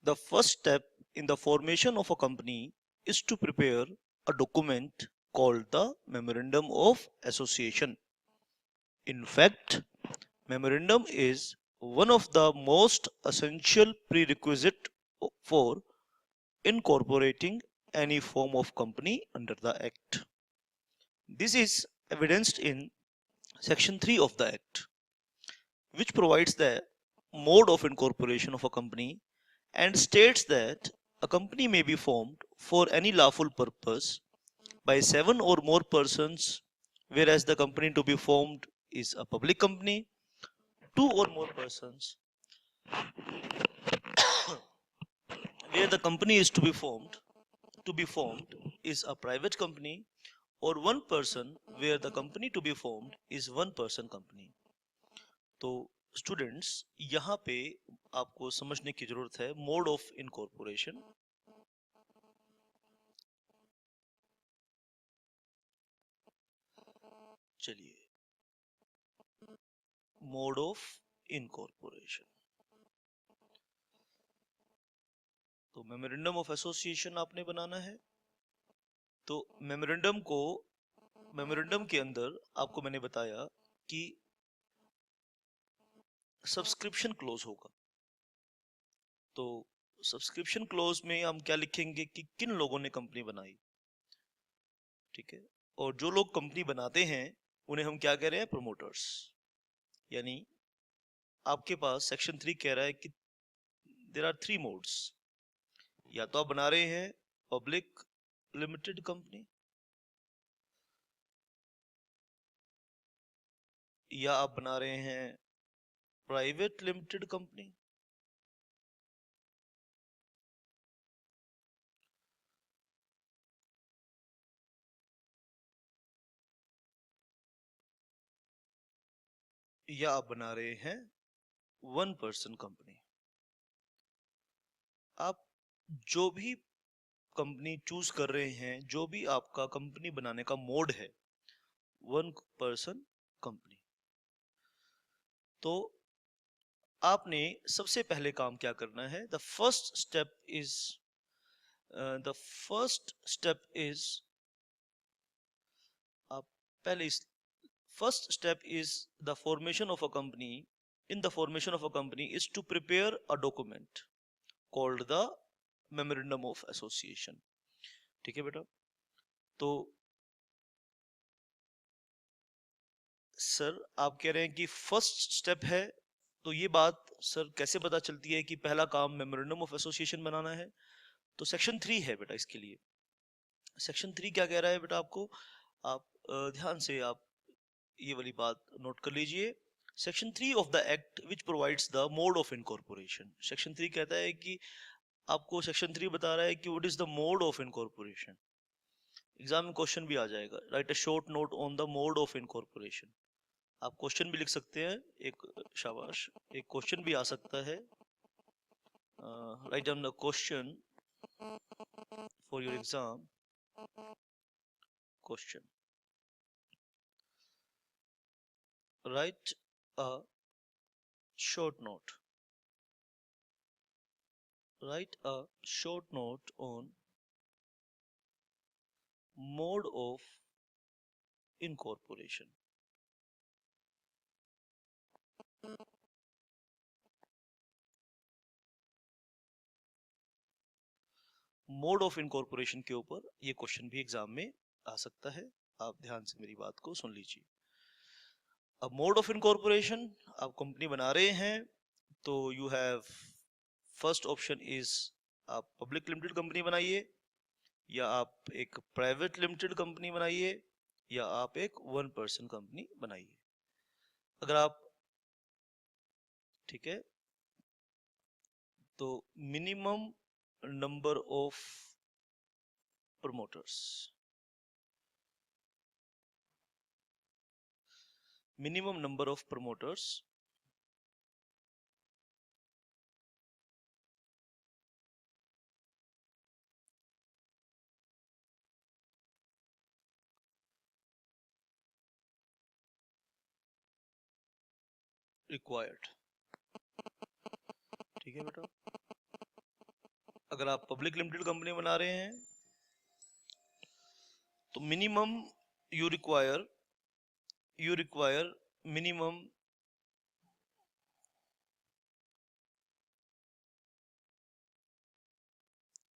The first step in the formation of a company is to prepare a document called the Memorandum of Association. In fact, memorandum is one of the most essential prerequisite for incorporating any form of company under the Act. This is evidenced in Section 3 of the Act, which provides the mode of incorporation of a company and states that a company may be formed for any lawful purpose by 7 or more persons, whereas the company to be formed is a public company. 2 or more persons, where the company is to be formed is a private company, or 1 person where the company to be formed is 1 person company. तो students यहाँ पे आपको समझने की जरूरत है mode of incorporation. चलिए, mode of incorporation. तो मेमोरेंडम ऑफ एसोसिएशन आपने बनाना है. तो मेमोरेंडम के अंदर आपको मैंने बताया कि सब्सक्रिप्शन क्लोज होगा. तो सब्सक्रिप्शन क्लोज में हम क्या लिखेंगे कि किन लोगों ने कंपनी बनाई. ठीक है, और जो लोग कंपनी बनाते हैं उन्हें हम क्या कह रहे हैं, प्रमोटर्स. यानी आपके पास सेक्शन 3 कह रहा है कि देयर आर 3 मोड्स. या तो आप बना रहे हैं पब्लिक लिमिटेड कंपनी, या आप बना रहे हैं प्राइवेट लिमिटेड कंपनी, या आप बना रहे हैं 1 पर्सन कंपनी. आप जो भी कंपनी चूज कर रहे हैं, जो भी आपका कंपनी बनाने का मोड है, 1 पर्सन कंपनी. तो आपने सबसे पहले काम क्या करना है, द फर्स्ट स्टेप इज आप पहले इस first step is the formation of a company. In the formation of a company is to prepare a document called the memorandum of association. ठीक है बेटा. तो सर आप कह रहे हैं कि फर्स्ट स्टेप है, तो ये बात सर कैसे पता चलती है कि पहला काम मेमोरेंडम ऑफ एसोसिएशन बनाना है. तो सेक्शन 3 है बेटा इसके लिए. सेक्शन 3 क्या कह रहा है बेटा आपको, आप ध्यान से आप ये वाली बात नोट कर लीजिए. Section 3 of the act which provides the mode of incorporation. Section 3 कहता है कि आपको सेक्शन 3 बता रहा है कि what is the mode of incorporation. Exam में क्वेश्चन भी आ जाएगा, right a short note on the mode of incorporation. आप क्वेश्चन भी लिख सकते हैं, एक शाबाश, एक क्वेश्चन भी आ सकता है. Write down the question for your exam. Question, write a short note. Write a short note on mode of incorporation. Mode of incorporation के ऊपर ये क्वेश्चन भी एग्जाम में आ सकता है. आप ध्यान से मेरी बात को सुन लीजिए. अब मोड ऑफ इनकॉर्पोरेशन, आप कंपनी बना रहे हैं, तो you have first option is आप पब्लिक लिमिटेड कंपनी बनाइए, या आप एक प्राइवेट लिमिटेड कंपनी बनाइए, या आप एक 1 पर्सन कंपनी बनाइए. अगर आप, ठीक है, तो minimum number of promoters, minimum number of promoters required. ठीक है बेटा. अगर आप पब्लिक लिमिटेड कंपनी बना रहे हैं तो minimum you require minimum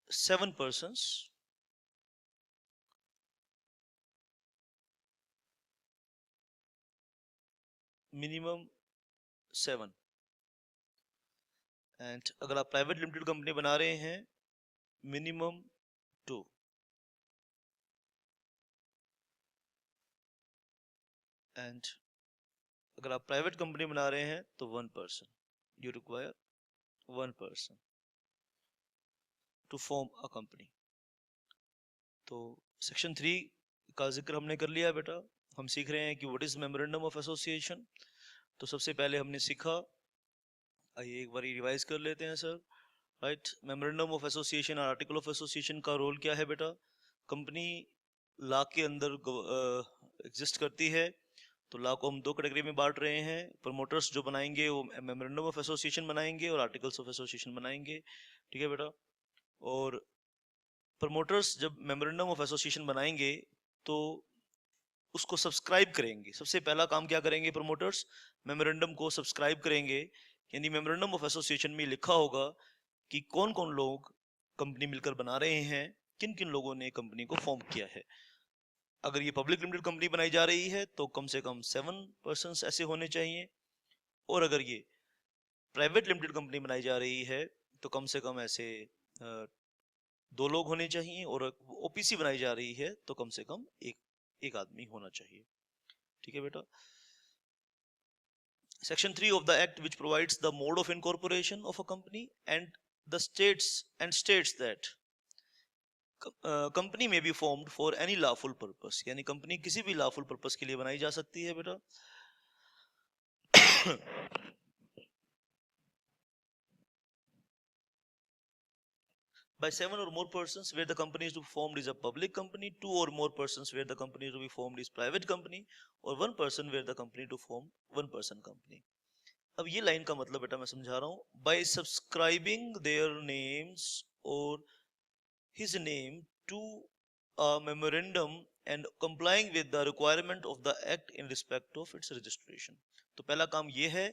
7 persons minimum 7 and अगर आप प्राइवेट लिमिटेड कंपनी बना रहे हैं मिनिमम 2 एंड अगर आप प्राइवेट कंपनी बना रहे हैं तो 1 person you require 1 person to form a company. तो सेक्शन 3 का जिक्र हमने कर लिया बेटा। हम सीख रहे हैं कि what is memorandum of association. तो सबसे पहले हमने सीखा, आइए एक बार रिवाइज कर लेते हैं sir. Right, memorandum of association और आर्टिकल ऑफ एसोसिएशन का रोल क्या है बेटा? कंपनी लॉ के अंदर एग्जिस्ट करती है, तो लॉ को हम दो कैटेगरी में बांट रहे हैं। प्रमोटर्स जो बनाएंगे वो मेमोरेंडम ऑफ एसोसिएशन बनाएंगे और आर्टिकल्स ऑफ एसोसिएशन बनाएंगे, ठीक है बेटा। और प्रमोटर्स जब मेमोरेंडम ऑफ एसोसिएशन बनाएंगे तो उसको सब्सक्राइब करेंगे। सबसे पहला काम क्या करेंगे प्रमोटर्स? मेमोरेंडम को सब्सक्राइब करेंगे, यानी मेमोरेंडम ऑफ एसोसिएशन में लिखा होगा कि कौन कौन लोग कंपनी मिलकर बना रहे हैं, किन किन लोगों ने कंपनी को फॉर्म किया है। अगर ये पब्लिक लिमिटेड कंपनी बनाई जा रही है तो कम से कम 7 पर्सन्स ऐसे होने चाहिए, और अगर ये प्राइवेट लिमिटेड कंपनी बनाई जा रही है तो कम से कम ऐसे 2 लोग होने चाहिए, और ओपीसी बनाई जा रही है तो कम से कम एक आदमी होना चाहिए, ठीक है बेटा। Section 3 of the Act, which provides the mode of incorporation of a company and states that company may be formed for any lawful purpose, यानी कंपनी किसी भी lawful purpose के लिए बनाई जा सकती है बेटा। By 7 or more persons where the company is to be formed is a public company, 2 or more persons where the company is to be formed is private company, और 1 person where the company to form 1 person company। अब ये line का मतलब बेटा मैं समझा रहा हूँ, by subscribing their names or his name to a memorandum and complying with the requirement of the act in respect of its registration। तो पहला काम ये है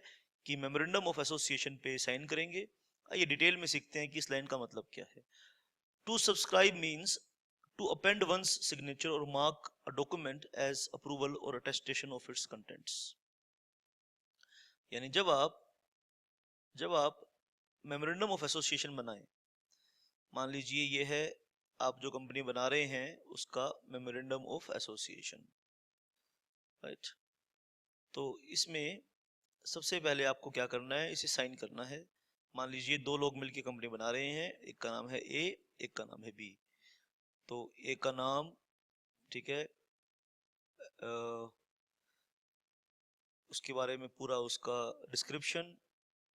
कि मेमोरेंडम ऑफ एसोसिएशन पे साइन करेंगे। आइए डिटेल में सीखते हैं कि इस लाइन का मतलब क्या है। To subscribe means to append one's signature और mark a document as approval और अटेस्टेशन ऑफ इट्स कंटेंट्स। यानी जब आप मेमोरेंडम ऑफ एसोसिएशन बनाएं, मान लीजिए ये है आप जो कंपनी बना रहे हैं उसका मेमोरेंडम ऑफ एसोसिएशन, राइट। तो इसमें सबसे पहले आपको क्या करना है, इसे साइन करना है। मान लीजिए 2 लोग मिलकर कंपनी बना रहे हैं, एक का नाम है ए, एक का नाम है बी। तो ए का नाम, ठीक है, उसके बारे में पूरा उसका डिस्क्रिप्शन,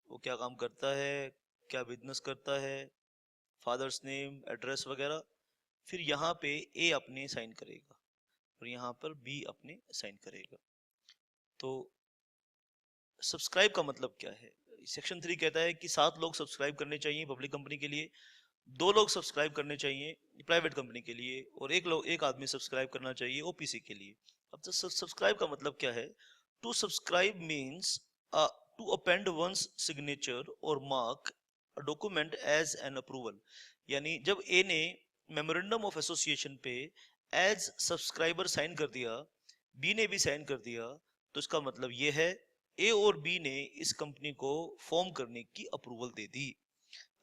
वो क्या काम करता है, क्या बिजनेस करता है, फादर्स नेम, एड्रेस वगैरह। फिर यहाँ पे ए अपने साइन करेगा और यहाँ पर बी अपने साइन करेगा। तो सब्सक्राइब का मतलब क्या है? सेक्शन 3 कहता है कि 7 लोग सब्सक्राइब करने चाहिए पब्लिक कंपनी के लिए, 2 लोग सब्सक्राइब करने चाहिए प्राइवेट कंपनी के लिए, और एक आदमी सब्सक्राइब करना चाहिए ओपीसी के लिए। अब तो सब्सक्राइब का मतलब क्या है? To subscribe means to append one's signature और mark a document as an approval. यानी जब ए ने मेमोरेंडम ऑफ एसोसिएशन पे एज सब्सक्राइबर साइन कर दिया, बी ने भी साइन कर दिया, तो इसका मतलब ये है ए और बी ने इस कंपनी को फॉर्म करने की अप्रूवल दे दी।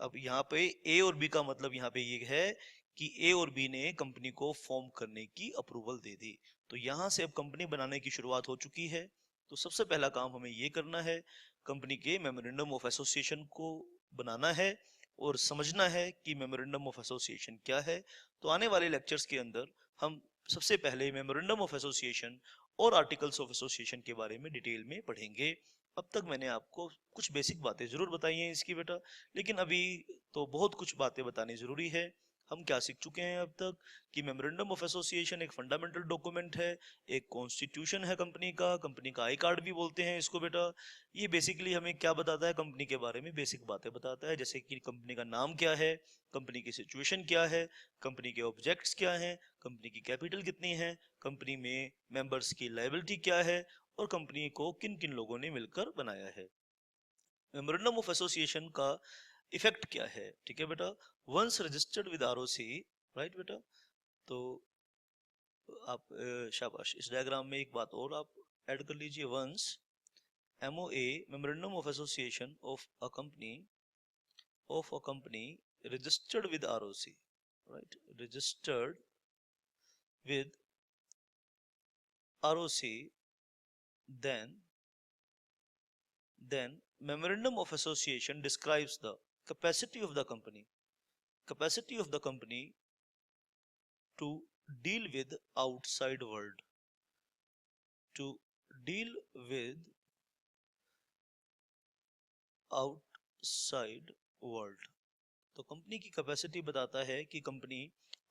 अब यहाँ पे ए और बी का मतलब यहाँ पे ये है कि ए और बी ने कंपनी को फॉर्म करने की अप्रूवल दे दी। तो यहाँ से अब कंपनी बनाने की शुरुआत हो चुकी है। तो सबसे पहला काम हमें ये करना है, कंपनी के मेमोरेंडम ऑफ एसोसिएशन को बनाना है और समझना है कि मेमोरेंडम ऑफ एसोसिएशन क्या है। तो आने वाले लेक्चर्स के अंदर हम सबसे पहले मेमोरेंडम ऑफ एसोसिएशन और आर्टिकल्स ऑफ एसोसिएशन के बारे में डिटेल में पढ़ेंगे। अब तक मैंने आपको कुछ बेसिक बातें जरूर बताई हैं इसकी बेटा, लेकिन अभी तो बहुत कुछ बातें बतानी जरूरी है। हम क्या सीख चुके हैं अब तक कि मेमोरेंडम ऑफ एसोसिएशन एक फंडामेंटल डॉक्यूमेंट है, एक कॉन्स्टिट्यूशन है कंपनी का आई कार्ड भी बोलते हैं इसको बेटा। ये बेसिकली हमें क्या बताता है, कंपनी के बारे में बेसिक बातें बताता है, जैसे कि कंपनी का नाम क्या है, कंपनी की सिचुएशन क्या है, कंपनी के ऑब्जेक्ट्स क्या हैं, कंपनी की कैपिटल कितनी है, कंपनी में मेंबर्स की लायबिलिटी क्या है, और कंपनी को किन किन लोगों ने मिलकर बनाया है। मेमोरेंडम ऑफ एसोसिएशन का इफेक्ट क्या है, ठीक है बेटा। Once registered with ROC, right बेटा। तो आप शाबाश, इस डायग्राम में एक बात और आप ऐड कर लीजिए। Once MOA memorandum of association of a company registered with ROC, right, registered with ROC, then memorandum of association describes the capacity of the company to deal with outside world, to deal with outside world। तो company की capacity बताता है कि company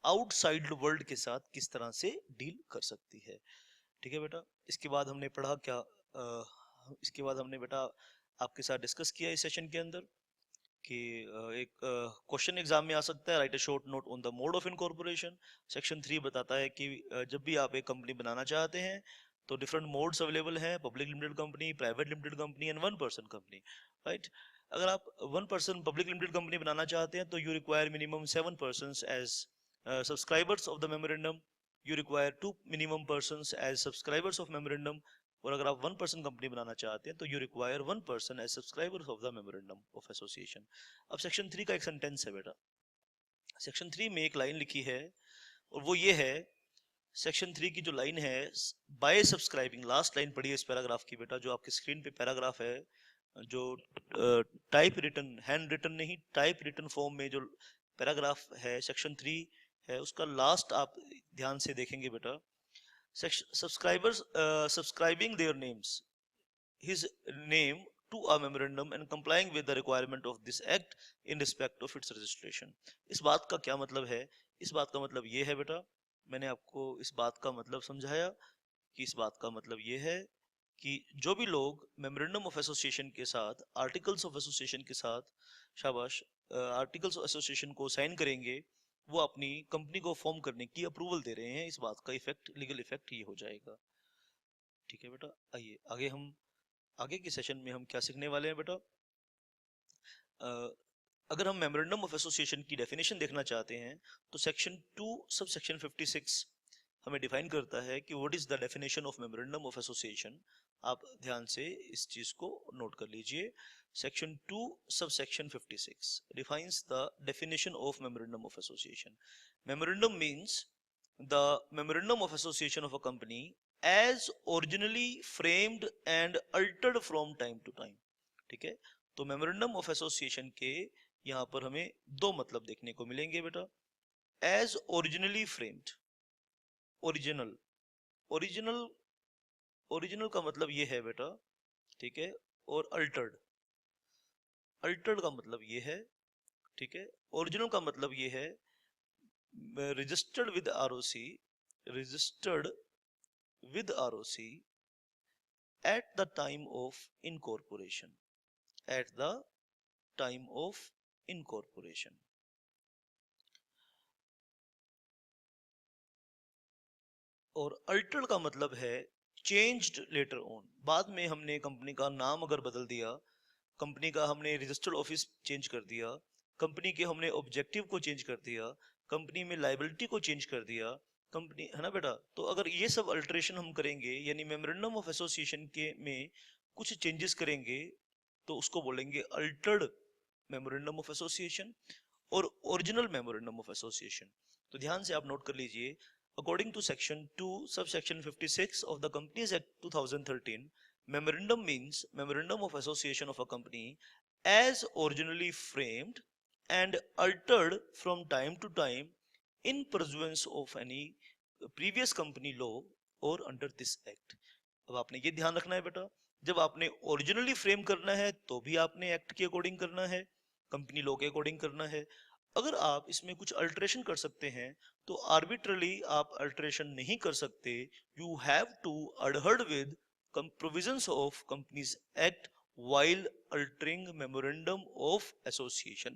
outside world के साथ किस तरह से डील कर सकती है, ठीक है बेटा। इसके बाद हमने पढ़ा क्या, इसके बाद हमने बेटा आपके साथ डिस्कस किया इस सेशन के अंदर कि एक क्वेश्चन एग्जाम में आ सकता है, right a short note on the mode of incorporation. Section 3 बताता है कि जब भी आप एक कंपनी बनाना चाहते हैं तो डिफरेंट मोड्स अवेलेबल हैं, public limited company, private limited company and one person company, right. अगर आप one person public limited company बनाना चाहते हैं तो you require minimum 7 persons as subscribers of the memorandum, you require 2 minimum persons as subscribers of memorandum. और अगर आप one person company बनाना चाहते हैं तो you require 1 person as subscribers of the memorandum of association. अब सेक्शन 3 का एक सेंटेंस है बेटा, सेक्शन 3 में एक लाइन लिखी है और वो ये है, सेक्शन 3 की जो लाइन है, बाय सब्सक्राइबिंग, लास्ट लाइन पढ़िए इस पैराग्राफ की बेटा, जो आपके स्क्रीन पे पैराग्राफ है, जो टाइप रिटन, हैंड रिटन नहीं, टाइप रिटन फॉर्म में जो पैराग्राफ है सेक्शन 3 है, उसका लास्ट आप ध्यान से देखेंगे बेटा। Subscribers subscribing their names, his name to a memorandum and complying with the requirement of this act in respect of its registration। इस बात का क्या मतलब है, इस बात का मतलब ये है बेटा, मैंने आपको इस बात का मतलब समझाया कि इस बात का मतलब ये है कि जो भी लोग मेमोरेंडम ऑफ एसोसिएशन के साथ, आर्टिकल्स ऑफ एसोसिएशन के साथ, शाबाश, आर्टिकल्स ऑफ एसोसिएशन को साइन करेंगे वो अपनी कंपनी को फॉर्म करने की अप्रूवल दे रहे हैं, इस बात का इफेक्ट, लीगल इफेक्ट ये हो जाएगा, ठीक है बेटा। आइए आगे हम, आगे के सेशन में हम क्या सीखने वाले हैं बेटा। अगर हम मेमोरेंडम ऑफ एसोसिएशन की डेफिनेशन देखना चाहते हैं तो सेक्शन 2 सब सेक्शन 56 हमें डिफाइन करता है कि what is the definition of memorandum of association. आप ध्यान से इस चीज को नोट कर लीजिए। Section 2 subsection 56 defines the definition of memorandum of association. Memorandum means the memorandum of association of a company as originally framed and altered from time to time, ठीक है। तो मेमोरेंडम ऑफ एसोसिएशन के यहाँ पर हमें दो मतलब देखने को मिलेंगे बेटा। As originally framed, original, original, original का मतलब ये है बेटा, ठीक है। और अल्टर्ड, अल्टर्ड का मतलब ये है, ठीक है। ओरिजिनल का मतलब ये है registered with ROC, registered with ROC at the time of incorporation, at the time of incorporation। और अल्टर्ड का मतलब है चेंज्ड लेटर ऑन, बाद में हमने कंपनी का नाम अगर बदल दिया, कंपनी का हमने रजिस्टर्ड ऑफिस चेंज कर दिया, कंपनी के हमने ऑब्जेक्टिव को चेंज कर दिया, कंपनी में लायबिलिटी को चेंज कर दिया, कंपनी, है ना बेटा। तो अगर ये सब अल्टरेशन हम करेंगे, यानी मेमोरेंडम ऑफ एसोसिएशन के में कुछ चेंजेस करेंगे, तो उसको बोलेंगे अल्टर्ड मेमोरेंडम ऑफ एसोसिएशन और ओरिजिनल मेमोरेंडम ऑफ एसोसिएशन। तो ध्यान से आप नोट कर लीजिए, according to section 2 subsection 56 of the companies act 2013, memorandum means memorandum of association of a company as originally framed and altered from time to time in pursuance of any previous company law or under this act। अब आपने ये ध्यान रखना है बेटा, जब आपने originally frame करना है तो भी आपने एक्ट के अकॉर्डिंग करना है, कंपनी लॉ के अकॉर्डिंग करना है। अगर आप इसमें कुछ अल्टरेशन कर सकते हैं तो आर्बिट्रली आप अल्टरेशन नहीं कर सकते. You have to adhered with provisions of companies act while altering memorandum of association.